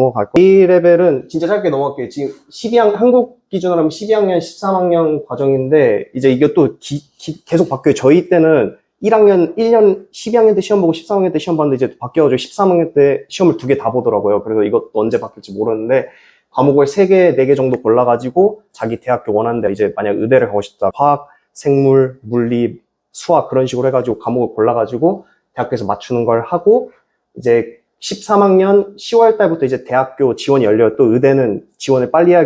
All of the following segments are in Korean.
넘어갈 거예요. A레벨은 진짜 짧게 넘어갈게요. 지금 12학, 한국 기준으로 하면 12학년, 13학년 과정인데, 이제 이것도 계속 바뀌어요. 저희 때는 1학년, 1년, 12학년 때 시험 보고 13학년 때 시험 봤는데 이제 바뀌어가지고 13학년 때 시험을 2개 다 보더라고요. 그래서 이것도 언제 바뀔지 모르는데, 과목을 3개, 4개 정도 골라가지고 자기 대학교 원하는데 이제 만약 의대를 가고 싶다. 화학, 생물, 물리, 수학 그런 식으로 해가지고 과목을 골라가지고 대학교에서 맞추는 걸 하고, 이제 13학년 10월 달부터 이제 대학교 지원이 열려요. 또 의대는 지원을 빨리 해야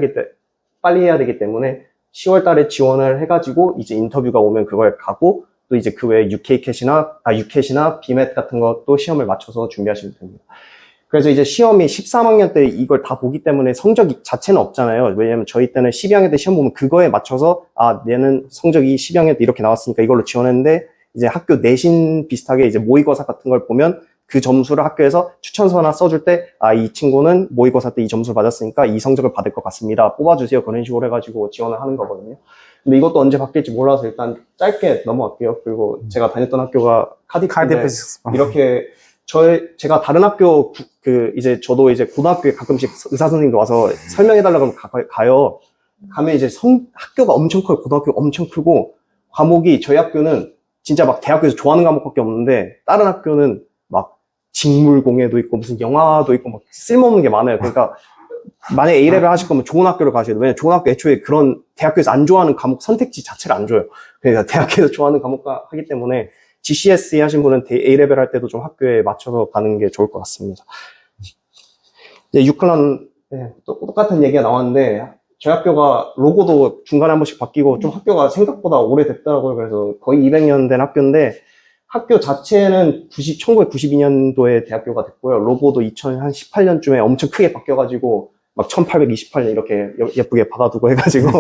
되기 때문에 10월 달에 지원을 해가지고 이제 인터뷰가 오면 그걸 가고, 또 이제 그 외에 UCAT이나 BMAT 같은 것도 시험을 맞춰서 준비하시면 됩니다. 그래서 이제 시험이 13학년 때 이걸 다 보기 때문에 성적 자체는 없잖아요. 왜냐면 저희 때는 12학년 때 시험 보면 그거에 맞춰서 얘는 성적이 12학년 때 이렇게 나왔으니까 이걸로 지원했는데, 이제 학교 내신 비슷하게 이제 모의고사 같은 걸 보면 그 점수를 학교에서 추천서 하나 써줄 때, 이 친구는 모의고사 때 이 점수를 받았으니까 이 성적을 받을 것 같습니다. 뽑아주세요. 그런 식으로 해가지고 지원을 하는 거거든요. 근데 이것도 언제 바뀔지 몰라서 일단 짧게 넘어갈게요. 그리고 제가 다녔던 학교가 카디프인데, 이렇게 제가 다른 학교, 이제 저도 이제 고등학교에 가끔씩 의사 선생님도 와서 설명해달라고 하면 가요. 가면 이제 학교가 엄청 커요. 고등학교가 엄청 크고, 과목이 저희 학교는 진짜 막 대학교에서 좋아하는 과목밖에 없는데, 다른 학교는 막 직물공예도 있고, 무슨 영화도 있고, 막 쓸모없는 게 많아요. 그러니까, 만약에 A레벨 하실 거면 좋은 학교를 가셔야 돼요. 왜냐면 좋은 학교 애초에 그런 대학교에서 안 좋아하는 과목 선택지 자체를 안 줘요. 그러니까 대학교에서 좋아하는 과목 하기 때문에 GCSE 하신 분은 A레벨 할 때도 좀 학교에 맞춰서 가는 게 좋을 것 같습니다. 이제 유클란, 또 똑같은 얘기가 나왔는데, 저희 학교가 로고도 중간에 한 번씩 바뀌고 좀 학교가 생각보다 오래됐더라고요. 그래서 거의 200년 된 학교인데, 학교 자체는 1992년도에 대학교가 됐고요. 로고도 2018년쯤에 엄청 크게 바뀌어가지고 막 1828년 이렇게 예쁘게 박아두고 해가지고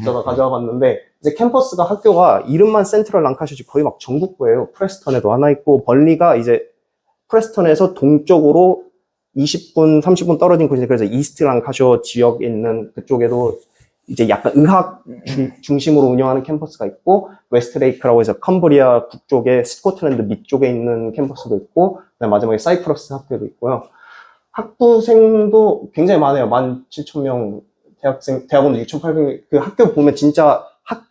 저도 가져와 봤는데, 이제 캠퍼스가 학교가 이름만 센트럴 랑카셔지 거의 막 전국구예요. 프레스턴에도 하나 있고, 벌리가 이제 프레스턴에서 동쪽으로 20분, 30분 떨어진 곳인데, 그래서 이스트 랑카셔 지역에 있는 그쪽에도 이제 약간 의학 중심으로 운영하는 캠퍼스가 있고, 웨스트레이크라고 해서 컴브리아 북쪽에 스코틀랜드 밑쪽에 있는 캠퍼스도 있고, 그다음에 마지막에 사이프러스 학교도 있고요. 학부생도 굉장히 많아요. 17,000명, 대학원도 6,800명. 그 학교 보면 진짜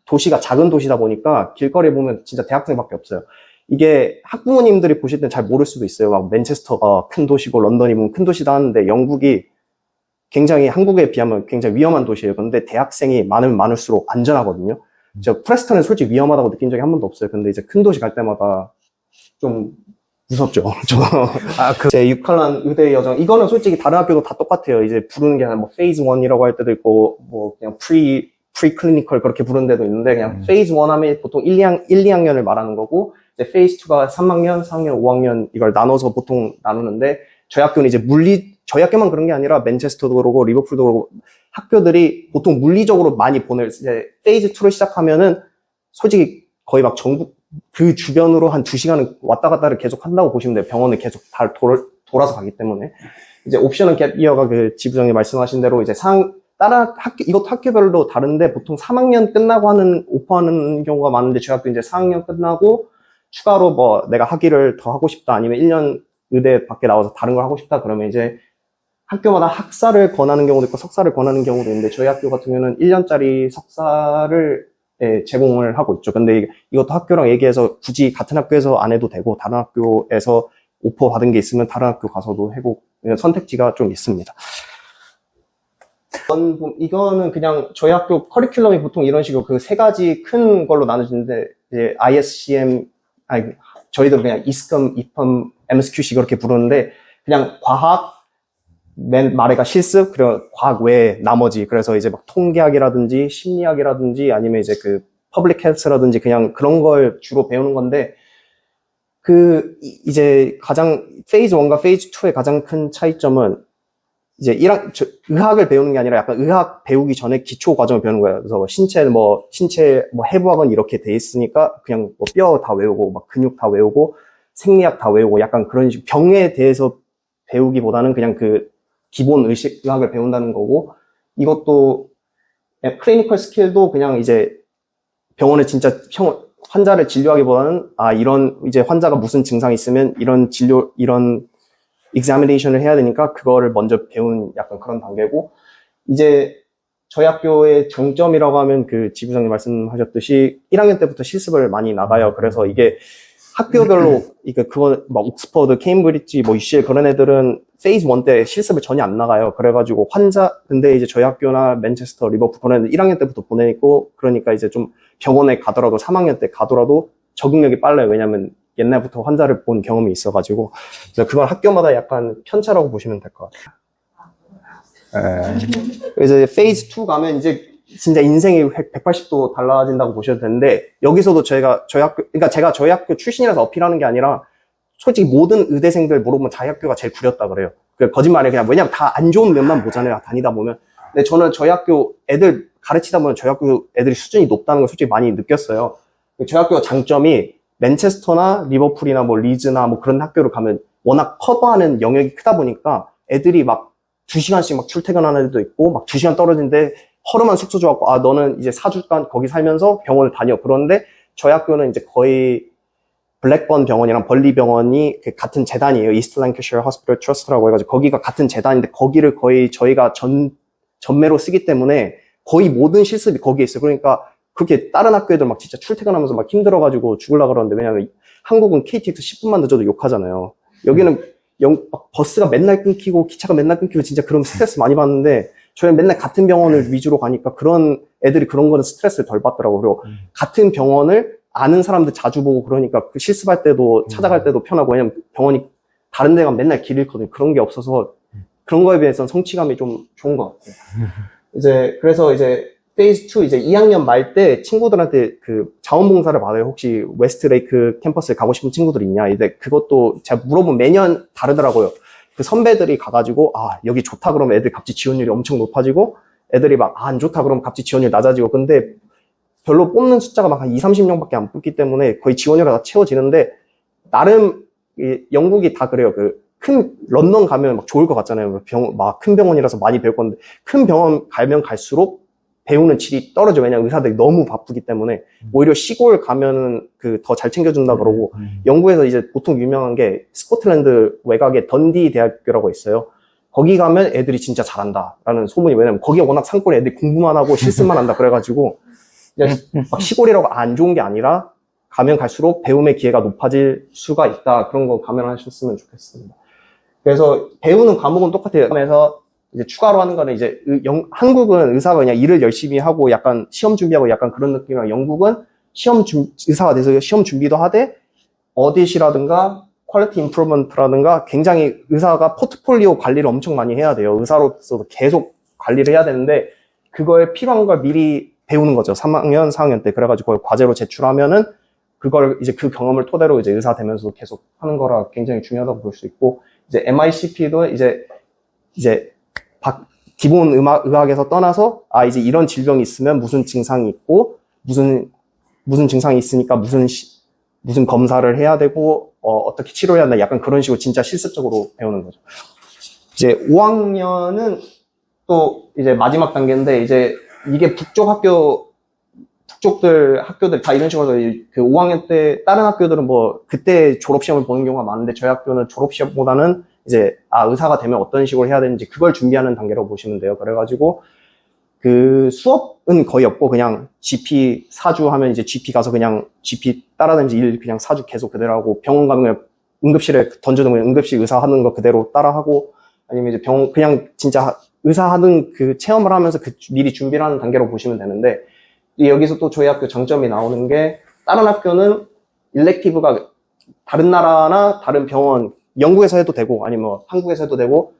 도시가 작은 도시다 보니까 길거리에 보면 진짜 대학생밖에 없어요. 이게 학부모님들이 보실 땐 잘 모를 수도 있어요. 막 맨체스터가 큰 도시고 런던이 보면 큰 도시다 하는데, 영국이 굉장히 한국에 비하면 굉장히 위험한 도시예요. 그런데 대학생이 많으면 많을수록 안전하거든요. 저 프레스턴은 솔직히 위험하다고 느낀 적이 한 번도 없어요. 근데 이제 큰 도시 갈 때마다 좀 무섭죠. 제 유칼란 의대 여정, 이거는 솔직히 다른 학교도 다 똑같아요. 이제 부르는 게 뭐 페이즈 1이라고 할 때도 있고, 뭐 그냥 프리클리니컬 그렇게 부르는 데도 있는데, 그냥 페이즈 1 하면 보통 1, 2학년을 말하는 거고, 이제 페이즈 2가 3학년, 4학년, 5학년 이걸 나눠서 보통 나누는데, 저희 학교는 이제 저희 학교만 그런 게 아니라 맨체스터도 그러고 리버풀도 그러고 학교들이 보통 물리적으로 많이 이제 페이즈 2를 시작하면은 솔직히 거의 막 전국 그 주변으로 한 2시간은 왔다 갔다를 계속 한다고 보시면 돼요. 병원을 계속 다 돌아서 가기 때문에. 이제 옵션은 갭 이어가 그 지부장님 말씀하신 대로 이제 이것도 학교별로 다른데, 보통 3학년 끝나고 오퍼하는 경우가 많은데, 저희 학교 이제 4학년 끝나고 추가로 뭐 내가 학위를 더 하고 싶다, 아니면 1년 의대 밖에 나와서 다른 걸 하고 싶다 그러면 이제 학교마다 학사를 권하는 경우도 있고 석사를 권하는 경우도 있는데, 저희 학교 같은 경우는 1년짜리 석사를 제공을 하고 있죠. 근데 이것도 학교랑 얘기해서 굳이 같은 학교에서 안 해도 되고, 다른 학교에서 오퍼 받은 게 있으면 다른 학교 가서도 해고, 선택지가 좀 있습니다. 이거는 그냥 저희 학교 커리큘럼이 보통 이런 식으로 그 3가지 큰 걸로 나눠지는데, 이제 ISCM, 저희도 그냥 이스컴, 이펌, MSQC 그렇게 부르는데, 그냥 과학, 맨 말에가 실습, 그리고 과학 외에 나머지, 그래서 이제 막 통계학이라든지 심리학이라든지 아니면 이제 그 퍼블릭 헬스라든지 그냥 그런 걸 주로 배우는 건데, 이제 페이즈 1과 페이즈 2의 가장 큰 차이점은 이제 의학을 배우는 게 아니라 약간 의학 배우기 전에 기초 과정을 배우는 거예요. 그래서 신체 해부학은 이렇게 돼 있으니까 그냥 뭐 뼈 다 외우고 막 근육 다 외우고 생리학 다 외우고 약간 그런 식으로 병에 대해서 배우기보다는 그냥 그 기본 의학을 배운다는 거고, 이것도 클리니컬 스킬도 그냥 이제 병원에 진짜 환자를 진료하기보다는 이런 이제 환자가 무슨 증상이 있으면 이런 examination을 해야 되니까 그거를 먼저 배우는 약간 그런 단계고, 이제 저희 학교의 장점이라고 하면 그 지부장님 말씀하셨듯이 1학년 때부터 실습을 많이 나가요. 그래서 이게 학교별로, 그거 막 옥스퍼드, 케임브리지, 뭐 UCL 그런 애들은 페이즈 1 때 실습을 전혀 안 나가요. 그래가지고 근데 이제 저희 학교나 맨체스터, 리버풀 그런 애들 1학년 때부터 보내고, 그러니까 이제 좀 병원에 가더라도 3학년 때 가더라도 적응력이 빨라요. 왜냐면 옛날부터 환자를 본 경험이 있어가지고. 그래서 그건 학교마다 약간 편차라고 보시면 될 것 같아요. 그래서 페이즈 2 가면 이제 진짜 인생이 180도 달라진다고 보셔도 되는데, 여기서도 저희 학교, 그러니까 제가 저희 학교 출신이라서 어필하는 게 아니라, 솔직히 모든 의대생들 물어보면 자기 학교가 제일 구렸다 그래요. 거짓말이에요. 그냥, 왜냐면 다 안 좋은 면만 보잖아요. 다니다 보면. 근데 저는 저희 학교 애들 가르치다 보면 저희 학교 애들이 수준이 높다는 걸 솔직히 많이 느꼈어요. 저희 학교 장점이 맨체스터나 리버풀이나 뭐 리즈나 뭐 그런 학교를 가면 워낙 커버하는 영역이 크다 보니까 애들이 막 2시간씩 막 출퇴근하는 애들도 있고, 막 2시간 떨어진데 허름한 숙소 줘갖고, 아, 너는 이제 4주간 거기 살면서 병원을 다녀. 그런데 저희 학교는 이제 거의 블랙번 병원이랑 벌리 병원이 같은 재단이에요. 이스트 랭캐셔 호스피털 트러스트라고 해가지고, 거기가 같은 재단인데 거기를 거의 저희가 전매로 쓰기 때문에 거의 모든 실습이 거기에 있어요. 그러니까 그렇게 다른 학교 애들 막 진짜 출퇴근하면서 막 힘들어가지고 죽으려고 그러는데, 왜냐면 한국은 KTX 10분만 늦어도 욕하잖아요. 여기는 막 버스가 맨날 끊기고 기차가 맨날 끊기고 진짜 그런 스트레스 많이 받는데, 저희는 맨날 같은 병원을 위주로 가니까 그런 애들이 그런 거는 스트레스를 덜 받더라고요. 그리고 같은 병원을 아는 사람들 자주 보고 그러니까 그 실습할 때도 찾아갈 때도 편하고, 왜냐면 병원이 다른 데 가면 맨날 길 잃거든요. 그런 게 없어서 그런 거에 비해서는 성취감이 좀 좋은 것 같아요. 그래서 페이즈 2 2학년 말 때 친구들한테 그 자원봉사를 받아요. 혹시 웨스트레이크 캠퍼스에 가고 싶은 친구들 있냐? 이제 그것도 제가 물어보면 매년 다르더라고요. 그 선배들이 가가지고, 아, 여기 좋다 그러면 애들 갑자기 지원율이 엄청 높아지고, 애들이 막, 안 좋다 그러면 갑자기 지원율이 낮아지고, 근데 별로 뽑는 숫자가 막 한 2, 30명밖에 안 뽑기 때문에 거의 지원율이 다 채워지는데, 나름, 영국이 다 그래요. 런던 가면 막 좋을 것 같잖아요. 막 큰 병원이라서 많이 배울 건데, 큰 병원 가면 갈수록 배우는 질이 떨어져. 왜냐면 의사들이 너무 바쁘기 때문에. 오히려 시골 가면은 더 잘 챙겨준다 그러고, 영국에서 이제 보통 유명한 게 스코틀랜드 외곽에 던디 대학교라고 있어요. 거기 가면 애들이 진짜 잘한다라는 소문이, 왜냐면 거기가 워낙 산골에 애들이 공부만 하고 실습만 한다 그래가지고, 막 시골이라고 안 좋은 게 아니라 가면 갈수록 배움의 기회가 높아질 수가 있다. 그런 거 감안하셨으면 좋겠습니다. 그래서 배우는 과목은 똑같아요. 그래서 이제 추가로 하는 거는 이제 한국은 의사가 그냥 일을 열심히 하고 약간 시험 준비하고 약간 그런 느낌이랑, 영국은 의사가 돼서 시험 준비도 하되 어디시라든가 퀄리티 임프루먼트라든가 굉장히 의사가 포트폴리오 관리를 엄청 많이 해야 돼요. 의사로서도 계속 관리를 해야 되는데 그거에 필요한 걸 미리 배우는 거죠. 3학년, 4학년 때. 그래가지고 그걸 과제로 제출하면은 그걸 이제 그 경험을 토대로 이제 의사 되면서 계속 하는 거라 굉장히 중요하다고 볼 수 있고, 이제 MICP도 이제 기본 의학에서 떠나서, 아, 이제 이런 질병이 있으면 무슨 증상이 있고, 무슨 증상이 있으니까 무슨 검사를 해야 되고, 어떻게 치료해야 한다. 약간 그런 식으로 진짜 실습적으로 배우는 거죠. 이제 5학년은 또 이제 마지막 단계인데, 이제 이게 북쪽들 학교들 다 이런 식으로 그 5학년 때 다른 학교들은 뭐 그때 졸업시험을 보는 경우가 많은데, 저희 학교는 졸업시험보다는 이제 의사가 되면 어떤 식으로 해야 되는지 그걸 준비하는 단계라고 보시면 돼요. 그래가지고 그 수업은 거의 없고 그냥 GP 4주 하면 이제 GP 가서 그냥 GP 따라다니면서 일 그냥 4주 계속 그대로 하고, 병원 가면 그냥 응급실에 던져두면 응급실 의사 하는 거 그대로 따라하고, 아니면 이제 그냥 진짜 의사 하는 그 체험을 하면서 미리 준비를 하는 단계로 보시면 되는데, 여기서 또 저희 학교 장점이 나오는 게, 다른 학교는 일렉티브가 다른 나라나 다른 병원, 영국에서 해도 되고 아니면 뭐 한국에서 해도 되고,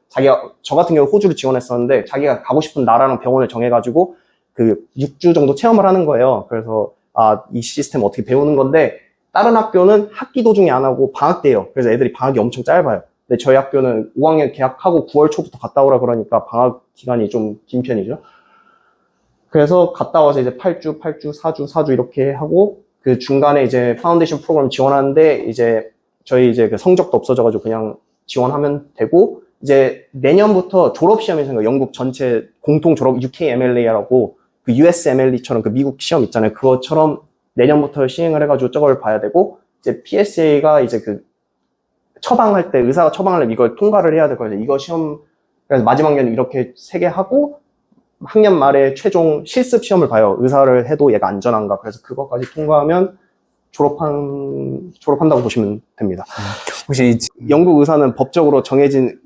저 같은 경우 호주를 지원했었는데 자기가 가고 싶은 나라랑 병원을 정해가지고 그 6주 정도 체험을 하는 거예요. 그래서 이 시스템 어떻게 배우는 건데, 다른 학교는 학기 도중에 안 하고 방학 때예요. 그래서 애들이 방학이 엄청 짧아요. 근데 저희 학교는 5학년 개학하고 9월 초부터 갔다 오라 그러니까 방학 기간이 좀 긴 편이죠. 그래서 갔다 와서 이제 8주, 4주 이렇게 하고, 그 중간에 이제 파운데이션 프로그램 지원하는데, 이제 저희 이제 그 성적도 없어져가지고 그냥 지원하면 되고, 이제 내년부터 졸업시험이 생겨요. 영국 전체 공통 졸업 UKMLA라고, 그 USMLE처럼 그 미국 시험 있잖아요. 그것처럼 내년부터 시행을 해가지고 저걸 봐야 되고, 이제 PSA가 이제 처방할 때, 의사가 처방하려면 이걸 통과를 해야 되거든요. 이거 시험, 그래서 마지막 년 이렇게 3개 하고, 학년 말에 최종 실습 시험을 봐요. 의사를 해도 얘가 안전한가. 그래서 그것까지 통과하면 졸업한다고 보시면 됩니다. 혹시 영국 의사는 법적으로 정해진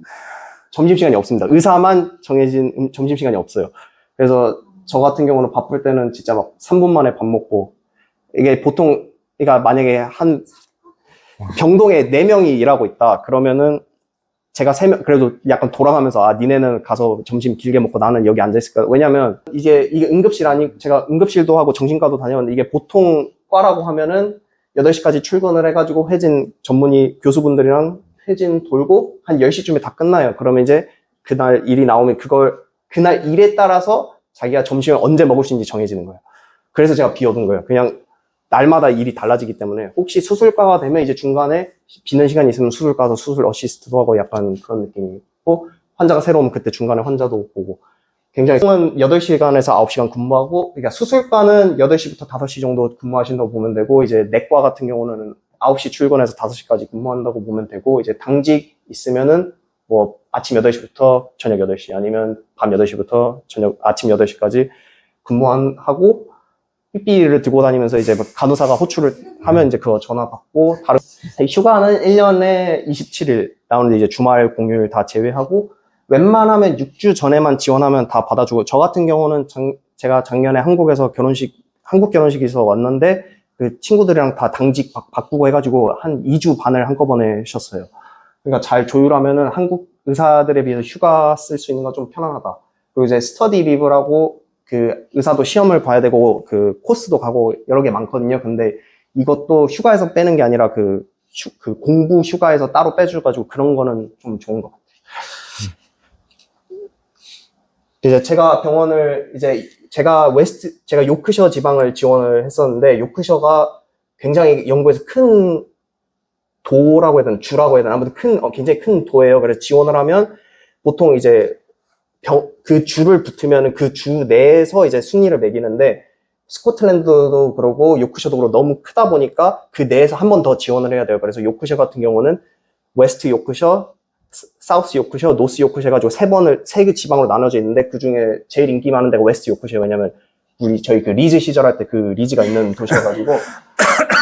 점심시간이 없습니다. 의사만 정해진 점심시간이 없어요. 그래서 저 같은 경우는 바쁠 때는 진짜 막 3분 만에 밥 먹고, 이게 보통, 그러니까 만약에 한 병동에 4명이 일하고 있다. 그러면은 제가 3명, 그래도 약간 돌아가면서, 아, 니네는 가서 점심 길게 먹고 나는 여기 앉아있을까? 왜냐면, 이게 응급실 제가 응급실도 하고 정신과도 다녔는데, 이게 보통 과라고 하면은 8시까지 출근을 해가지고 회진 전문의 교수분들이랑 회진 돌고 한 10시쯤에 다 끝나요. 그러면 이제 그날 일이 나오면 그날 일에 따라서 자기가 점심을 언제 먹을 수 있는지 정해지는 거예요. 그래서 제가 비워둔 거예요. 그냥 날마다 일이 달라지기 때문에 혹시 수술과가 되면 이제 중간에 비는 시간이 있으면 수술과 가서 수술 어시스트도 하고 약간 그런 느낌이고, 환자가 새로 오면 그때 중간에 환자도 보고, 굉장히 8시간에서 9시간 근무하고, 그러니까 수술과는 8시부터 5시 정도 근무하신다고 보면 되고, 이제 내과 같은 경우는 9시 출근해서 5시까지 근무한다고 보면 되고, 이제 당직 있으면은 뭐 아침 8시부터 저녁 8시, 아니면 밤 8시부터 아침 8시까지 근무하고, 삐삐를 들고 다니면서 이제 간호사가 호출을 하면 이제 그거 전화 받고, 휴가는 1년에 27일 나오는데 이제 주말 공휴일 다 제외하고, 웬만하면 6주 전에만 지원하면 다 받아주고, 저 같은 경우는 제가 작년에 한국 결혼식에서 왔는데, 그 친구들이랑 다 당직 바꾸고 해가지고 한 2주 반을 한꺼번에 쉬었어요. 그러니까 잘 조율하면은 한국 의사들에 비해서 휴가 쓸 수 있는 건 좀 편안하다. 그리고 이제 스터디 리브라고, 그 의사도 시험을 봐야 되고 그 코스도 가고 여러 개 많거든요. 근데 이것도 휴가에서 빼는 게 아니라 그 공부 휴가에서 따로 빼줘가지고 그런 거는 좀 좋은 것 같아요. 이제 제가 제가 요크셔 지방을 지원을 했었는데, 요크셔가 굉장히 영국에서 큰 도라고 해야 되나, 주라고 해야 되나, 아무튼 굉장히 큰 도예요. 그래서 지원을 하면 보통 이제 그 주를 붙으면 그 주 내에서 이제 순위를 매기는데, 스코틀랜드도 그러고 요크셔도 그러고 너무 크다 보니까 그 내에서 한 번 더 지원을 해야 돼요. 그래서 요크셔 같은 경우는 웨스트 요크셔, 사우스 요크셔, 노스 요크셔 해가지고 3개 지방으로 나눠져 있는데, 그 중에 제일 인기 많은 데가 웨스트 요크셔. 왜냐면 저희 그 리즈 시절할 때 그 리즈가 있는 도시여가지고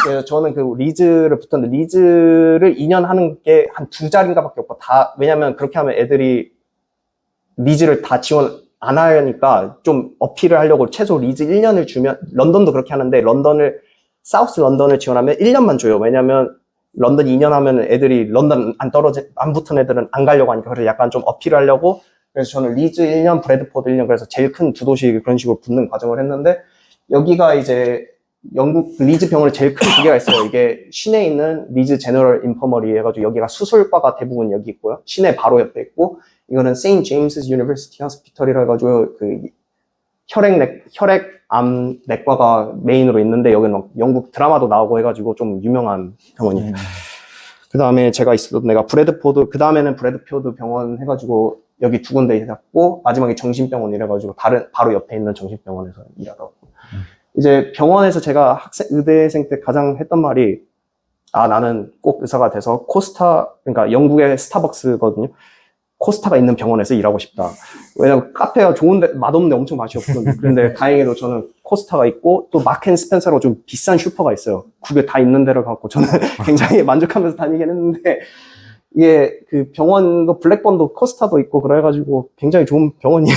그래서 저는 그 리즈를 붙었는데, 리즈를 2년 하는 게 한 2자리인가밖에 없고, 왜냐면 그렇게 하면 애들이 리즈를 다 지원 안 하니까 좀 어필을 하려고 최소 리즈 1년을 주면, 런던도 그렇게 하는데 사우스 런던을 지원하면 1년만 줘요. 왜냐면 런던 2년 하면 애들이 런던 안 붙은 애들은 안 가려고 하니까. 그래서 약간 좀 어필을 하려고, 그래서 저는 리즈 1년, 브래드포드 1년, 그래서 제일 큰 2도시 그런 식으로 붙는 과정을 했는데, 여기가 이제 영국 리즈 병원에 제일 큰 2개가 있어요. 이게 시내에 있는 리즈 제너럴 인퍼머리 해가지고 여기가 수술과가 대부분 여기 있고요. 시내 바로 옆에 있고, 이거는 세인트 제임스 유니버시티 호스피털이라 해가지고 그 혈액암 내과가 메인으로 있는데, 여기는 영국 드라마도 나오고 해가지고 좀 유명한 병원이에요. 그 다음에 제가 있었던 데가 브래드포드, 그 다음에는 브래드포드 병원 해가지고 여기 2군데 있었고, 마지막에 정신병원 이래가지고 바로 옆에 있는 정신병원에서 일하다가 이제 병원에서 제가 의대생 때 가장 했던 말이, 나는 꼭 의사가 돼서 그러니까 영국의 스타벅스거든요. 코스타가 있는 병원에서 일하고 싶다. 왜냐면 카페가 좋은데 맛없는데 엄청 맛이 없거든요. 그런데 다행히도 저는 코스타가 있고, 또 마크앤스펜서로 좀 비싼 슈퍼가 있어요. 그게 다 있는 데를 갖고 저는 굉장히 만족하면서 다니긴 했는데, 이게 그 병원도 블랙번도 코스타도 있고 그래가지고 굉장히 좋은 병원이에요.